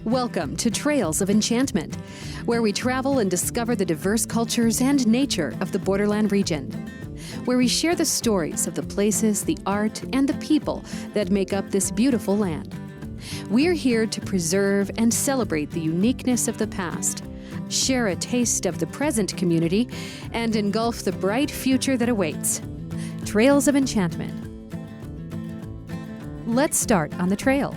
Welcome to Trails of Enchantment, where we travel and discover the diverse cultures and nature of the Borderland region, where we share the stories of the places, the art, and the people that make up this beautiful land. We're here to preserve and celebrate the uniqueness of the past, share a taste of the present community, and engulf the bright future that awaits. Trails of Enchantment. Let's start on the trail.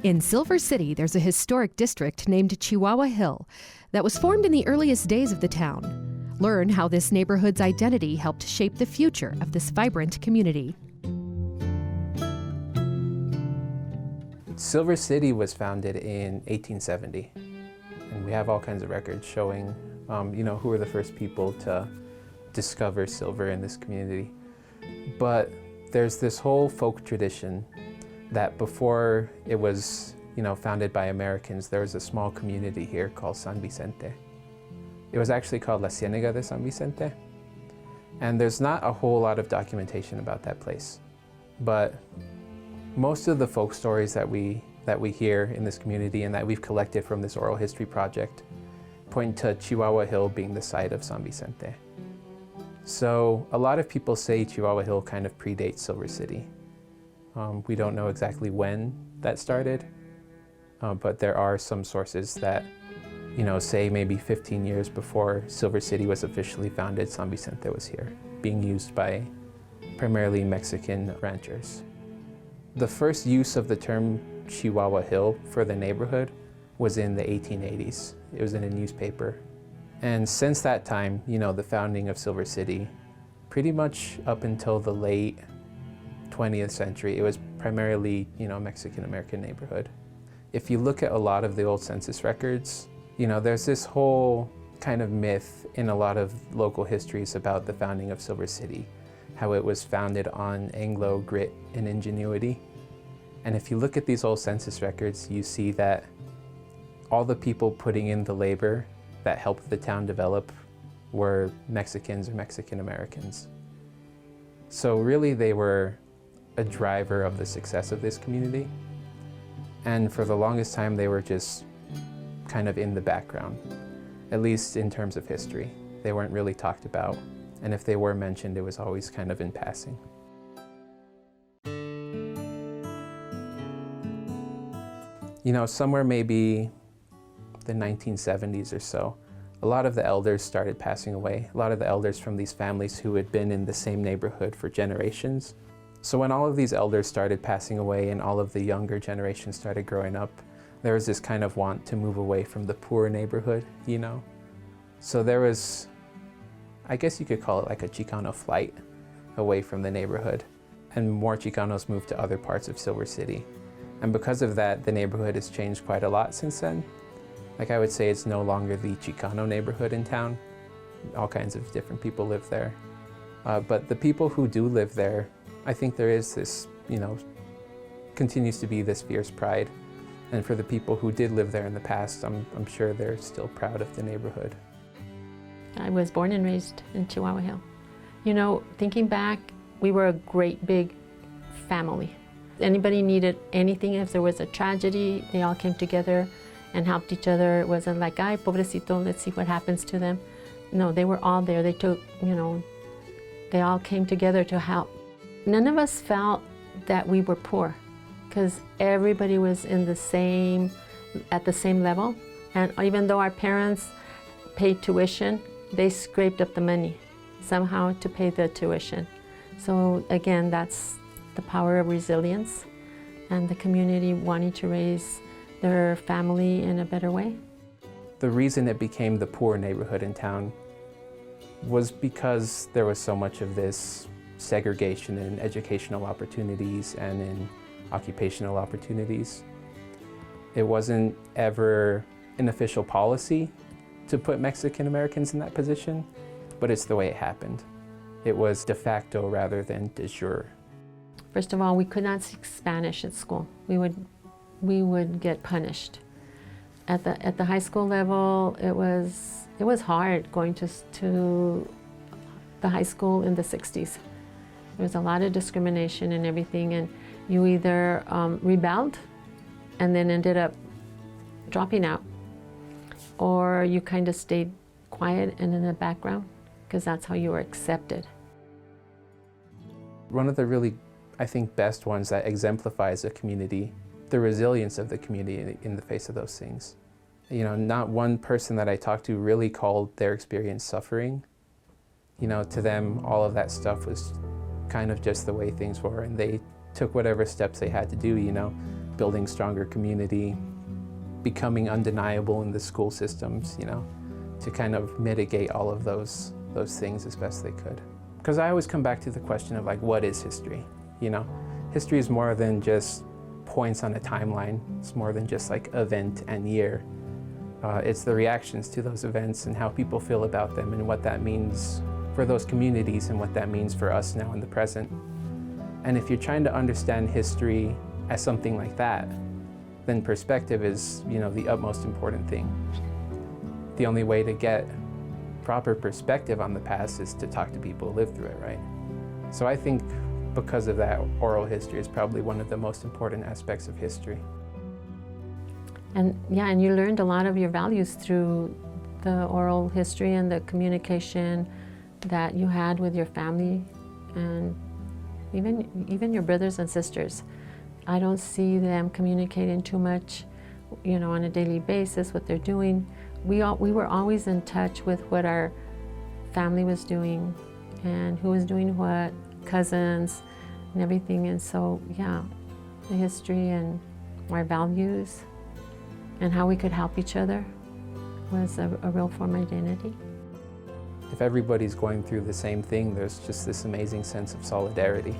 In Silver City, there's a historic district named Chihuahua Hill that was formed in the earliest days of the town. Learn how this neighborhood's identity helped shape the future of this vibrant community. Silver City was founded in 1870, and we have all kinds of records showing, who were the first people to discover silver in this community. But there's this whole folk tradition that before it was, founded by Americans, there was a small community here called San Vicente. It was actually called La Ciénaga de San Vicente. And there's not a whole lot of documentation about that place. But most of the folk stories that we hear in this community and that we've collected from this oral history project point to Chihuahua Hill being the site of San Vicente. So a lot of people say Chihuahua Hill kind of predates Silver City. We don't know exactly when that started, but there are some sources that, say maybe 15 years before Silver City was officially founded, San Vicente was here, being used by primarily Mexican ranchers. The first use of the term Chihuahua Hill for the neighborhood was in the 1880s. It was in a newspaper. And since that time, the founding of Silver City, pretty much up until the late 20th century, it was primarily, Mexican-American neighborhood. If you look at a lot of the old census records, there's this whole kind of myth in a lot of local histories about the founding of Silver City, how it was founded on Anglo grit and ingenuity. And if you look at these old census records, you see that all the people putting in the labor that helped the town develop were Mexicans or Mexican-Americans. So really they were a driver of the success of this community. And for the longest time, they were just kind of in the background, at least in terms of history. They weren't really talked about. And if they were mentioned, it was always kind of in passing. Somewhere maybe the 1970s or so, a lot of the elders started passing away. A lot of the elders from these families who had been in the same neighborhood for generations. So when all of these elders started passing away and all of the younger generation started growing up, there was this kind of want to move away from the poor neighborhood, So there was, I guess you could call it like a Chicano flight away from the neighborhood. And more Chicanos moved to other parts of Silver City. And because of that, the neighborhood has changed quite a lot since then. Like I would say it's no longer the Chicano neighborhood in town. All kinds of different people live there. But the people who do live there, I think there is this, continues to be this fierce pride. And for the people who did live there in the past, I'm sure they're still proud of the neighborhood. I was born and raised in Chihuahua Hill. Thinking back, we were a great big family. Anybody needed anything, if there was a tragedy, they all came together and helped each other. It wasn't like, ay, pobrecito, let's see what happens to them. No, they were all there. They took, they all came together to help. None of us felt that we were poor because everybody was at the same level. And even though our parents paid tuition, they scraped up the money somehow to pay the tuition. So again, that's the power of resilience and the community wanting to raise their family in a better way. The reason it became the poor neighborhood in town was because there was so much of this segregation in educational opportunities and in occupational opportunities. It wasn't ever an official policy to put Mexican Americans in that position, but it's the way it happened. It was de facto rather than de jure. First of all, we could not speak Spanish at school. We would get punished. At the high school level, it was hard going to the high school in the 60s. There was a lot of discrimination and everything, and you either rebelled and then ended up dropping out, or you kind of stayed quiet and in the background because that's how you were accepted. One of the really, I think, best ones that exemplifies a community, the resilience of the community in the face of those things. You know, not one person that I talked to really called their experience suffering. You know, to them, all of that stuff was kind of just the way things were, and they took whatever steps they had to do, you know, building stronger community, becoming undeniable in the school systems, you know, to kind of mitigate all of those things as best they could. Because I always come back to the question of, like, what is history? You know, history is more than just points on a timeline. It's more than just like event and year. It's the reactions to those events and how people feel about them and what that means for those communities and what that means for us now in the present. And if you're trying to understand history as something like that, then perspective is, you know, the utmost important thing. The only way to get proper perspective on the past is to talk to people who lived through it, right? So I think because of that, oral history is probably one of the most important aspects of history. And yeah, and you learned a lot of your values through the oral history and the communication that you had with your family and even your brothers and sisters. I don't see them communicating too much, you know, on a daily basis, what they're doing. We were always in touch with what our family was doing and who was doing what, cousins and everything. And so, yeah, the history and our values and how we could help each other was a real form of identity. If everybody's going through the same thing, there's just this amazing sense of solidarity.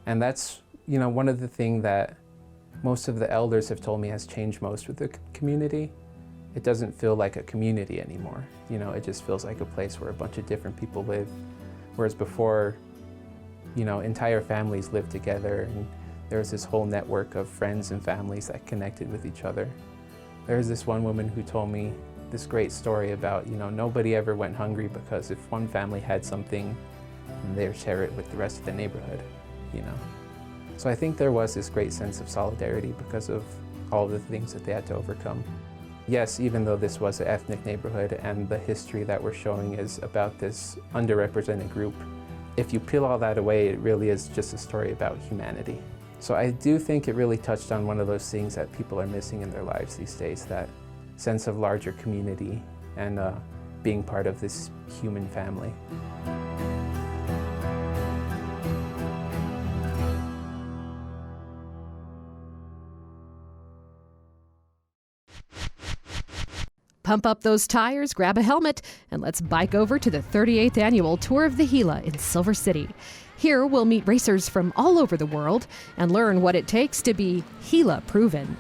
And that's, you know, one of the things that most of the elders have told me has changed most with the community. It doesn't feel like a community anymore. You know, it just feels like a place where a bunch of different people live. Whereas before, you know, entire families lived together and there was this whole network of friends and families that connected with each other. There was this one woman who told me this great story about, you know, nobody ever went hungry because if one family had something, they'd share it with the rest of the neighborhood, you know. So I think there was this great sense of solidarity because of all the things that they had to overcome. Yes, even though this was an ethnic neighborhood and the history that we're showing is about this underrepresented group, if you peel all that away, it really is just a story about humanity. So I do think it really touched on one of those things that people are missing in their lives these days, that sense of larger community and being part of this human family. Pump up those tires, grab a helmet, and let's bike over to the 38th annual Tour of the Gila in Silver City. Here we'll meet racers from all over the world and learn what it takes to be Gila proven.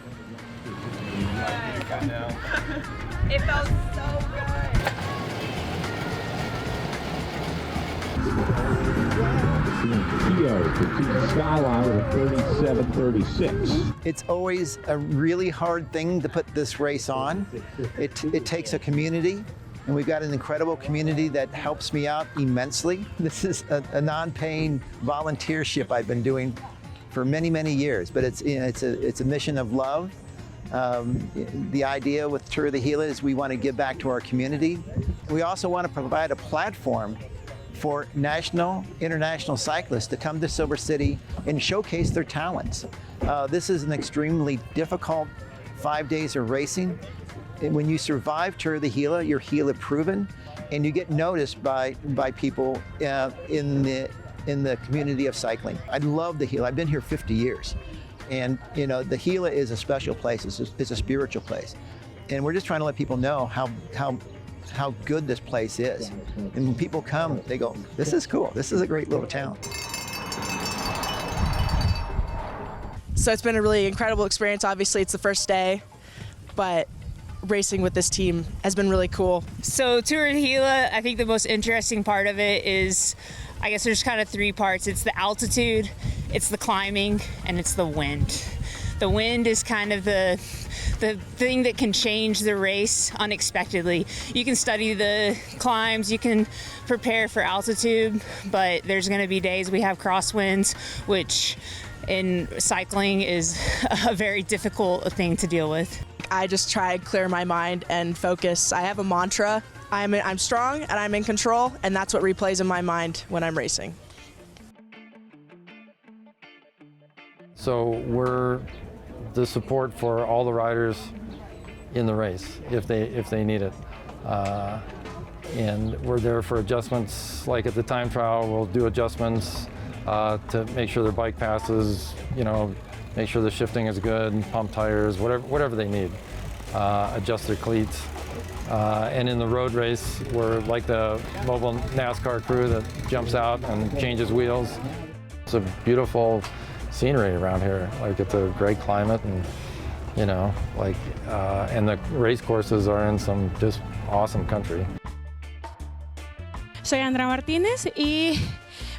It felt so good. Skyline with a 37.36. It's always a really hard thing to put this race on. It takes a community, and we've got an incredible community that helps me out immensely. This is a non-paying volunteership I've been doing for many, many years, but it's a mission of love. The idea with Tour of the Gila is we want to give back to our community. We also want to provide a platform for national, international cyclists to come to Silver City and showcase their talents. This is an extremely difficult 5 days of racing. And when you survive Tour of the Gila, you're Gila proven, and you get noticed by people in the community of cycling. I love the Gila. I've been here 50 years. And you know, the Gila is a special place. It's a spiritual place. And we're just trying to let people know how good this place is. And when people come, they go, this is cool. This is a great little town. So it's been a really incredible experience. Obviously, it's the first day, but racing with this team has been really cool. So Tour of the Gila, I think the most interesting part of it is, I guess there's kind of three parts. It's the altitude, it's the climbing, and it's the wind. The wind is kind of the thing that can change the race unexpectedly. You can study the climbs, you can prepare for altitude, but there's going to be days we have crosswinds, which and cycling is a very difficult thing to deal with. I just try to clear my mind and focus. I have a mantra. I'm strong and I'm in control, and that's what replays in my mind when I'm racing. So we're the support for all the riders in the race if they need it. And we're there for adjustments, like at the time trial, we'll do adjustments to make sure their bike passes, make sure the shifting is good, pump tires, whatever they need, adjust their cleats. And in the road race, we're like the mobile NASCAR crew that jumps out and changes wheels. It's a beautiful scenery around here. Like, it's a great climate, and and the race courses are in some just awesome country. Soy Andrea Martínez y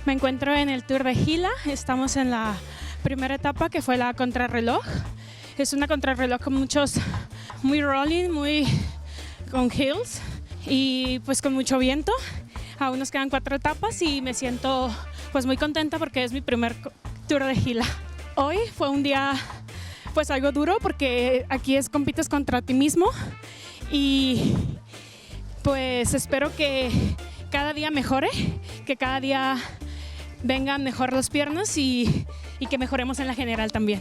me encuentro en el Tour de Gila. Estamos en la primera etapa, que fue la contrarreloj. Es una contrarreloj con muy rolling, con hills y pues con mucho viento. Aún nos quedan 4 etapas y me siento pues muy contenta porque es mi primer Tour de Gila. Hoy fue un día pues algo duro porque aquí compites contra ti mismo, y pues espero que cada día mejore, que cada día vengan mejor las piernas y que mejoremos en la general también.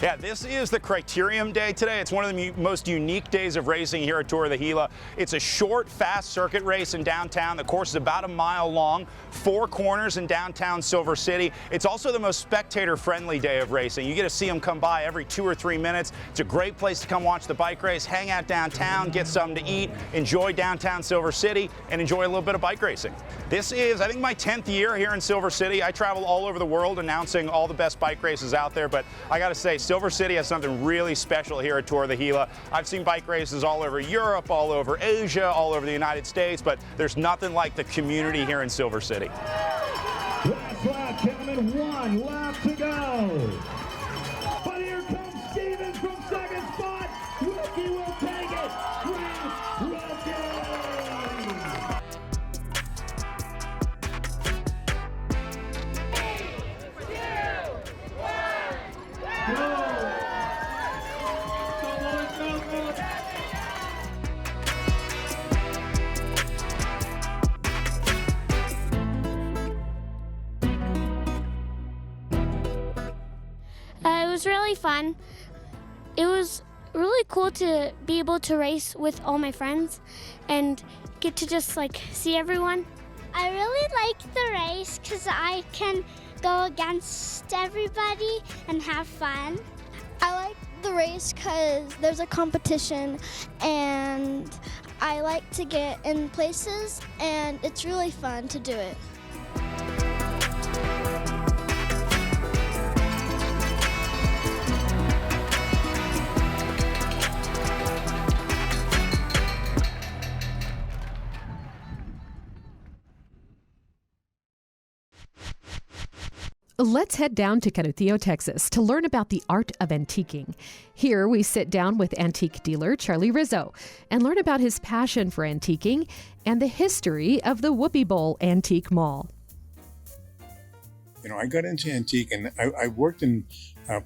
Yeah, this is the Criterium Day today. It's one of the most unique days of racing here at Tour of the Gila. It's a short, fast circuit race in downtown. The course is about a mile long, 4 corners in downtown Silver City. It's also the most spectator-friendly day of racing. You get to see them come by every 2 or 3 minutes. It's a great place to come watch the bike race, hang out downtown, get something to eat, enjoy downtown Silver City, and enjoy a little bit of bike racing. This is, I think, my 10th year here in Silver City. I travel all over the world announcing all the best bike races out there, but I got to say, Silver City has something really special here at Tour of the Gila. I've seen bike races all over Europe, all over Asia, all over the United States, but there's nothing like the community here in Silver City. Last lap, gentlemen, 1 lap to go. But here comes Stevens from second spot. Rookie will take it. It was really fun. It was really cool to be able to race with all my friends and get to just see everyone. I really like the race because I can go against everybody and have fun. I like the race because there's a competition and I like to get in places and it's really fun to do it. Let's head down to Canutillo, Texas to learn about the art of antiquing. Here we sit down with antique dealer Charlie Rizzo and learn about his passion for antiquing and the history of the Whoopee Bowl Antique Mall. I got into antique, and I worked in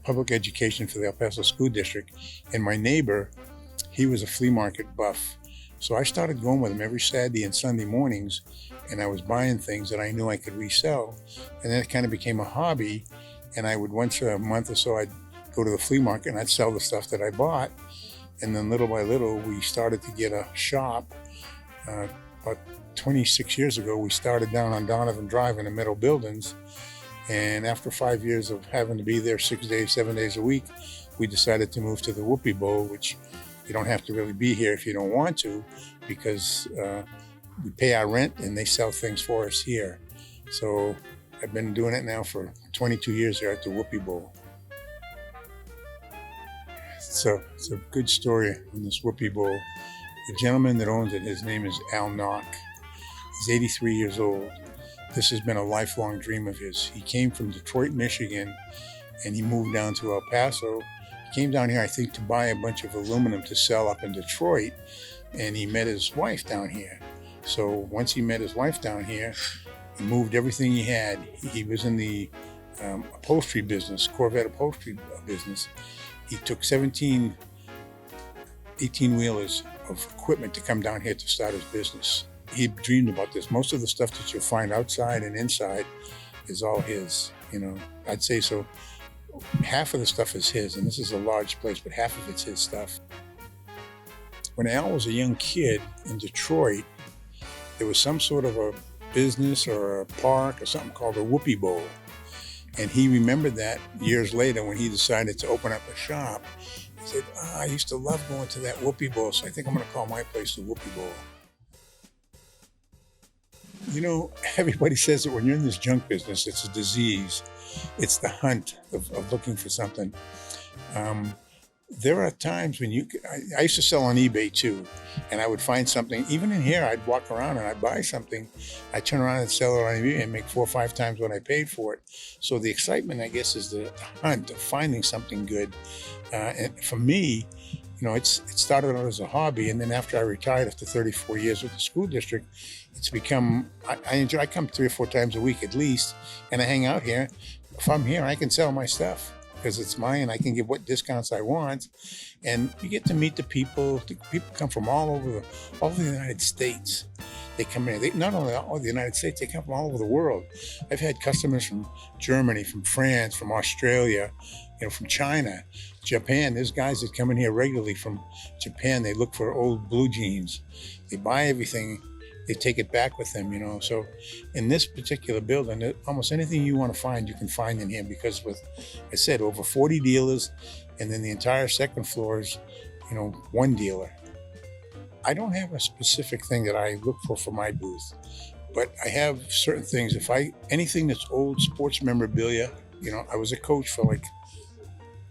public education for the El Paso School District, and my neighbor, he was a flea market buff. So I started going with him every Saturday and Sunday mornings, and I was buying things that I knew I could resell. And then it kind of became a hobby, and I would once a month or so, I'd go to the flea market and I'd sell the stuff that I bought. And then little by little, we started to get a shop. About 26 years ago, we started down on Donovan Drive in the middle buildings. And after 5 years of having to be there 6 days, 7 days a week, we decided to move to the Whoopee Bowl, which you don't have to really be here if you don't want to, because we pay our rent and they sell things for us here. So I've been doing it now for 22 years here at the Whoopee Bowl. So it's a good story on this Whoopee Bowl. The gentleman that owns it, his name is Al Knock. He's 83 years old. This has been a lifelong dream of his. He came from Detroit, Michigan, and he moved down to El Paso. came down here, I think, to buy a bunch of aluminum to sell up in Detroit, and he met his wife down here. So once he met his wife down here, he moved everything he had. He was in the upholstery business, Corvette upholstery business. He took 17 18-wheelers of equipment to come down here to start his business. He dreamed about this. Most of the stuff that you'll find outside and inside is all his, you know. I'd say so. Half of the stuff is his, and this is a large place, but half of it's his stuff. When Al was a young kid in Detroit, there was some sort of a business or a park or something called a Whoopee Bowl. And he remembered that years later when he decided to open up a shop. He said, I used to love going to that Whoopee Bowl, so I think I'm going to call my place the Whoopee Bowl. You know, everybody says that when you're in this junk business, it's a disease. It's the hunt of looking for something. There are times when I used to sell on eBay too, and I would find something, even in here, I'd walk around and I'd buy something, I'd turn around and sell it on eBay and make 4 or 5 times what I paid for it. So the excitement, I guess, is the hunt of finding something good. And for me, you know, it started out as a hobby, and then after I retired after 34 years with the school district, it's become, I come 3 or 4 times a week at least, and I hang out here. If I'm here, I can sell my stuff because it's mine. I can give what discounts I want, and you get to meet the people. The people come from all over the United States. They come in. They, not only all the United States, they come from all over the world. I've had customers from Germany, from France, from Australia, you know, from China, Japan. There's guys that come in here regularly from Japan. They look for old blue jeans. They buy everything. They take it back with them, you know. So in this particular building, almost anything you want to find, you can find in here, because with, I said, over 40 dealers, and then the entire second floor is, you know, one dealer. I don't have a specific thing that I look for my booth, but I have certain things. Anything that's old sports memorabilia, you know, I was a coach for like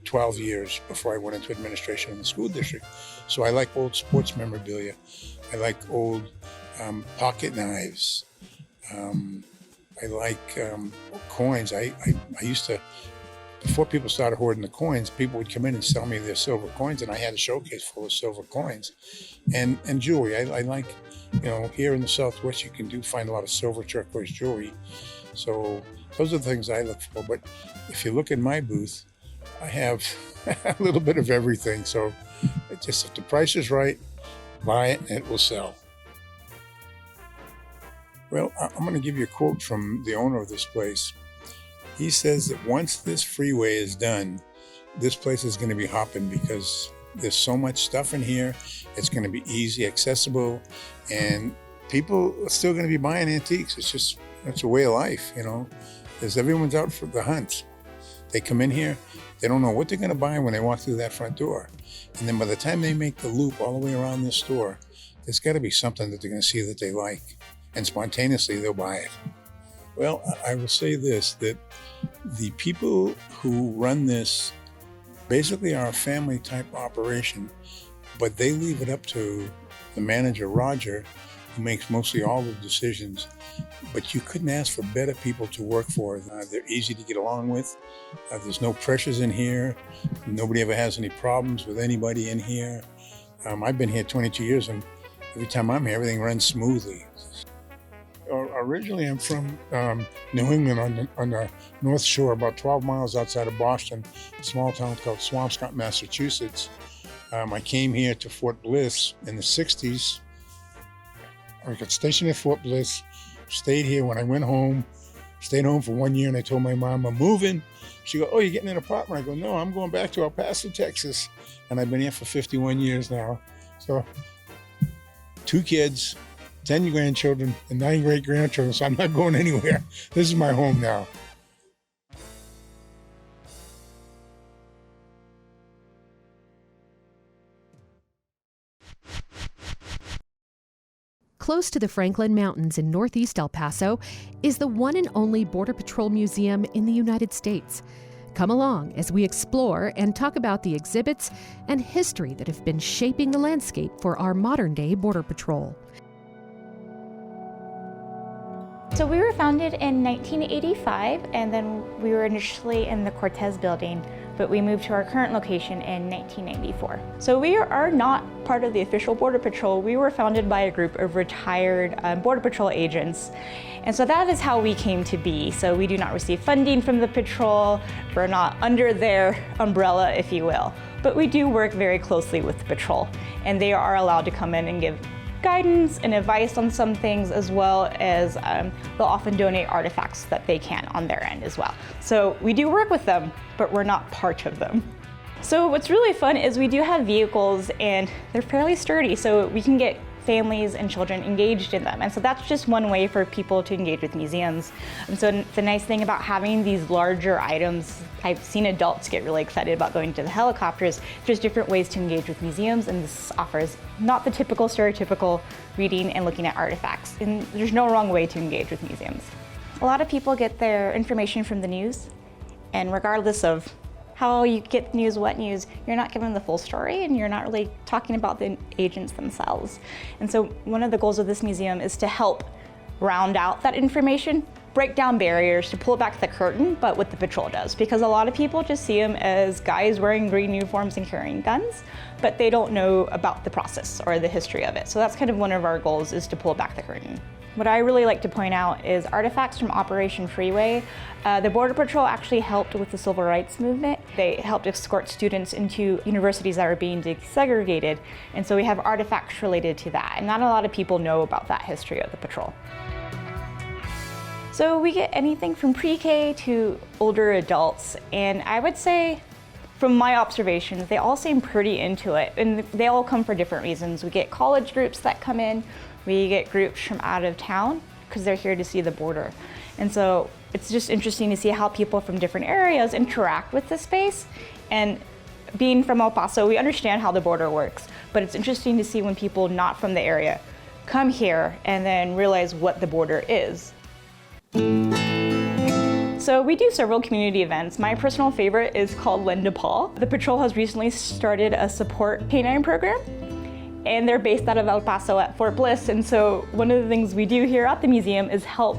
12 years before I went into administration in the school district. So I like old sports memorabilia. I like old pocket knives. I like coins. I used to, before people started hoarding the coins, people would come in and sell me their silver coins, and I had a showcase full of silver coins. And jewelry. I like, you know, here in the Southwest, you can find a lot of silver turquoise jewelry. So those are the things I look for. But if you look in my booth, I have a little bit of everything. So it's just, if the price is right, buy it and it will sell. Well, I'm going to give you a quote from the owner of this place. He says that once this freeway is done, this place is going to be hopping, because there's so much stuff in here. It's going to be easy, accessible, and people are still going to be buying antiques. It's a way of life, you know. Everyone's out for the hunt. They come in here, they don't know what they're going to buy when they walk through that front door. And then by the time they make the loop all the way around this store, there's got to be something that they're going to see that they like. And spontaneously, they'll buy it. Well, I will say this, that the people who run this basically are a family type operation, but they leave it up to the manager, Roger, who makes mostly all the decisions. But you couldn't ask for better people to work for. They're easy to get along with. There's no pressures in here. Nobody ever has any problems with anybody in here. I've been here 22 years, and every time I'm here, everything runs smoothly. Originally, I'm from New England on the North Shore, about 12 miles outside of Boston, a small town called Swampscott, Massachusetts. I came here to Fort Bliss in the 60s. I got stationed at Fort Bliss, stayed here. When I went home, stayed home for 1 year, and I told my mom, I'm moving. She goes, oh, you're getting an apartment? I go, no, I'm going back to El Paso, Texas. And I've been here for 51 years now. So 2 kids, 10 grandchildren, and 9 great-grandchildren, so I'm not going anywhere. This is my home now. Close to the Franklin Mountains in northeast El Paso is the one and only Border Patrol Museum in the United States. Come along as we explore and talk about the exhibits and history that have been shaping the landscape for our modern-day Border Patrol. So we were founded in 1985, and then we were initially in the Cortez building but we moved to our current location in 1994. So we are not part of the official Border Patrol. We were founded by a group of retired Border Patrol agents. And so that is how we came to be. So we do not receive funding from the patrol. We're not under their umbrella, if you will. But we do work very closely with the patrol, and they are allowed to come in and give guidance and advice on some things, as well as they'll often donate artifacts that they can on their end as well. So we do work with them, but we're not part of them. So what's really fun is we do have vehicles, and they're fairly sturdy, so we can get families and children engaged in them. And so that's just one way for people to engage with museums. And so the nice thing about having these larger items, I've seen adults get really excited about going to the helicopters. There's different ways to engage with museums, and this offers not the typical stereotypical reading and looking at artifacts. And there's no wrong way to engage with museums. A lot of people get their information from the news, and regardless of how you get news, what news, you're not given the full story, and you're not really talking about the agents themselves. And so one of the goals of this museum is to help round out that information, break down barriers, to pull back the curtain, but what the patrol does. Because a lot of people just see them as guys wearing green uniforms and carrying guns, but they don't know about the process or the history of it. So that's kind of one of our goals, is to pull back the curtain. What I really like to point out is artifacts from Operation Freeway. The Border Patrol actually helped with the Civil Rights Movement. They helped escort students into universities that were being desegregated, and so we have artifacts related to that. And not a lot of people know about that history of the patrol. So we get anything from pre-K to older adults, and I would say, from my observations, they all seem pretty into it, and they all come for different reasons. We get college groups that come in. We get groups from out of town because they're here to see the border. And so it's just interesting to see how people from different areas interact with the space. And being from El Paso, we understand how the border works, but it's interesting to see when people not from the area come here and then realize what the border is. So we do several community events. My personal favorite is called Lend a Paw. The patrol has recently started a support canine program, and they're based out of El Paso at Fort Bliss. And so one of the things we do here at the museum is help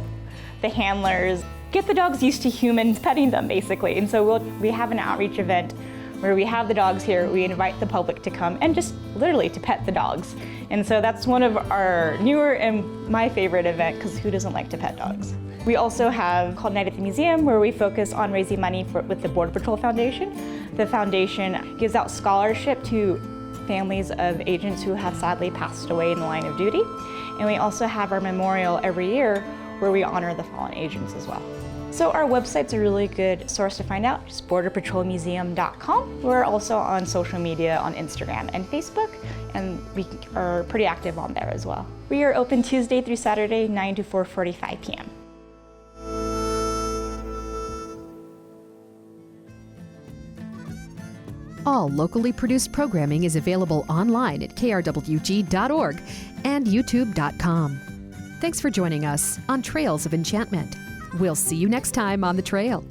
the handlers get the dogs used to humans petting them, basically. And so we have an outreach event where we have the dogs here. We invite the public to come and just literally to pet the dogs. And so that's one of our newer and my favorite event, because who doesn't like to pet dogs? We also have called Night at the Museum, where we focus on raising money with the Border Patrol Foundation. The foundation gives out scholarship to families of agents who have sadly passed away in the line of duty. And we also have our memorial every year where we honor the fallen agents as well. So our website's a really good source to find out, just borderpatrolmuseum.com. We're also on social media on Instagram and Facebook, and we are pretty active on there as well. We are open Tuesday through Saturday, 9 to 4:45 p.m. All locally produced programming is available online at krwg.org and youtube.com. Thanks for joining us on Trails of Enchantment. We'll see you next time on the trail.